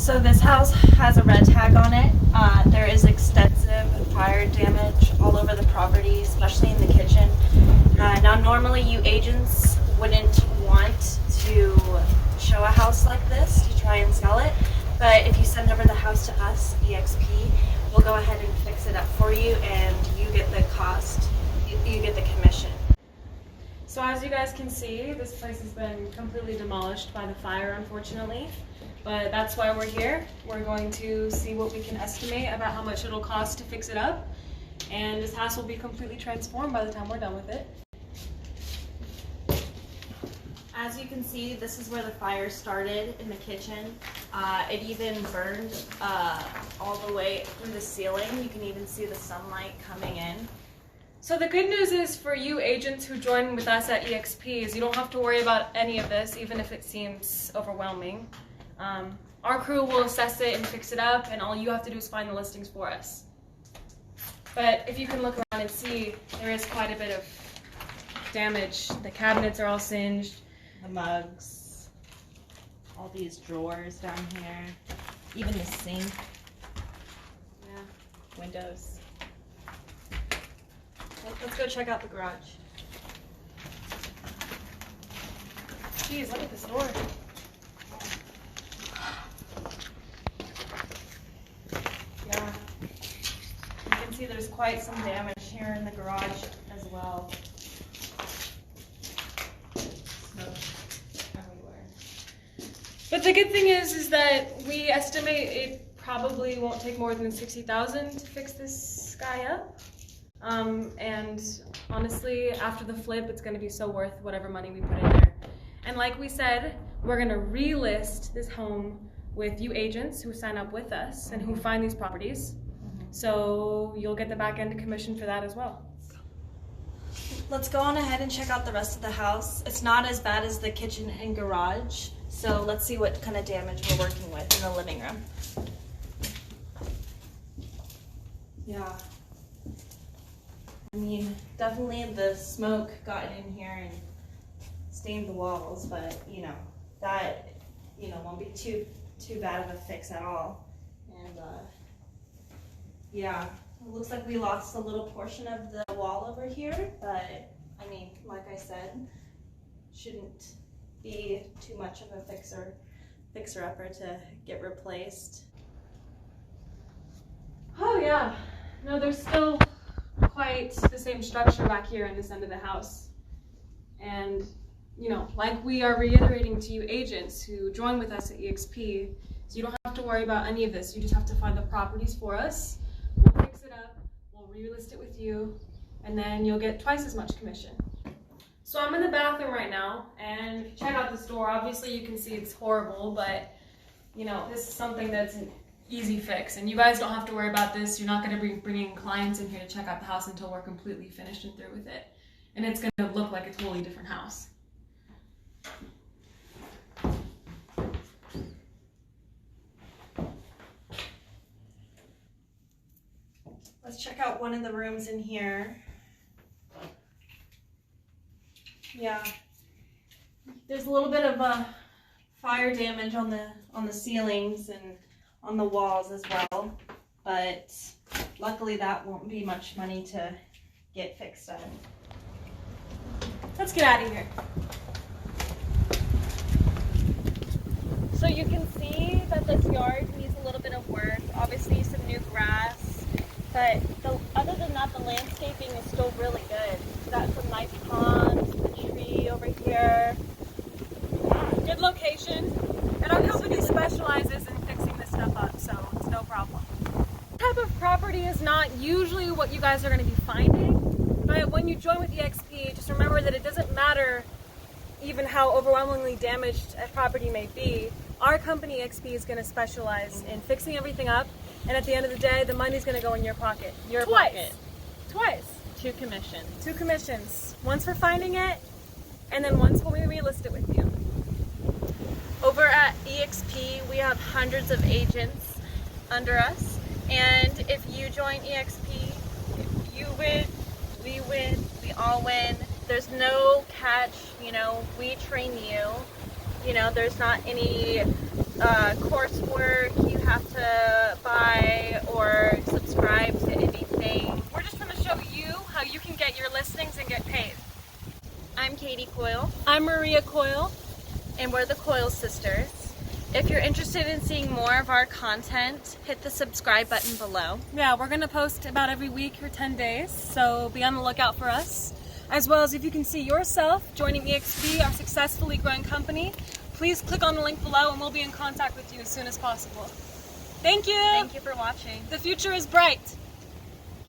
So this house has a red tag on it. There is extensive fire damage all over the property, especially in the kitchen. Now normally you agents wouldn't want to show a house like this to try and sell it, but if you send over the house to us, eXp, we'll go ahead and fix it up for you, and you get the cost, you get the commission. So as you guys can see, this place has been completely demolished by the fire, unfortunately. But that's why we're here. We're going to see what we can estimate about how much it'll cost to fix it up. And this house will be completely transformed by the time we're done with it. As you can see, this is where the fire started in the kitchen. It even burned all the way through the ceiling. You can even see the sunlight coming in. So the good news is for you agents who join with us at eXp is you don't have to worry about any of this, even if it seems overwhelming. Our crew will assess it and fix it up, and all you have to do is find the listings for us. But if you can look around and see, there is quite a bit of damage. The cabinets are all singed. The mugs, all these drawers down here, even the sink, Yeah. windows. Let's go check out the garage. Jeez, look at this door. Yeah. You can see there's quite some damage here in the garage as well. But the good thing is that we estimate it probably won't take more than $60,000 to fix this guy up. And honestly, after the flip, it's going to be so worth whatever money we put in there. And like we said, we're going to relist this home with you agents who sign up with us and who find these properties. So you'll get the back end commission for that as well. Let's go on ahead and check out the rest of the house. It's not as bad as the kitchen and garage, so let's see what kind of damage we're working with in the living room. Yeah. I mean, definitely the smoke got in here and stained the walls, but that won't be too bad of a fix at all. And yeah, it looks like we lost a little portion of the wall over here, but I mean, like I said, shouldn't be too much of a fixer-upper to get replaced. Oh yeah, no, there's still quite the same structure back here in this end of the house. And like we are reiterating to you agents who join with us at eXp, so you don't have to worry about any of this. You just have to find the properties for us. We'll fix it up, we'll relist it with you, and then you'll get twice as much commission. So I'm in the bathroom right now, and if you check out this door, obviously you can see it's horrible, but this is something that's an easy fix, and you guys don't have to worry about this. You're not going to be bringing clients in here to check out the house until we're completely finished and through with it. And it's going to look like a totally different house. Let's check out one of the rooms in here. Yeah, there's a little bit of fire damage on the ceilings and on the walls as well, but luckily that won't be much money to get fixed up. Let's get out of here. So you can see that this yard needs a little bit of work, obviously some new grass, but other than that, the landscaping is still really good. We've got some nice ponds, the tree over here. Good location. And our company specializes in fixing this stuff up, so it's no problem. This type of property is not usually what you guys are going to be finding, but when you join with eXp, just remember that it doesn't matter even how overwhelmingly damaged a property may be. Our company, eXp, is going to specialize in fixing everything up, and at the end of the day, the money's going to go in your pocket. Your pocket. Twice. 2 commissions. 2 commissions. Once for finding it, and then once when we relist it with you. Over at eXp, we have hundreds of agents under us, and if you join eXp, you win, we win, we all win. There's no catch, we train you. There's not any coursework. Katie Coyle, I'm Maria Coyle. and we're the Coyle Sisters. If you're interested in seeing more of our content, hit the subscribe button below. Yeah, we're going to post about every week for 10 days, so be on the lookout for us. As well as if you can see yourself joining eXp, our successfully growing company, please click on the link below and we'll be in contact with you as soon as possible. Thank you! Thank you for watching. The future is bright.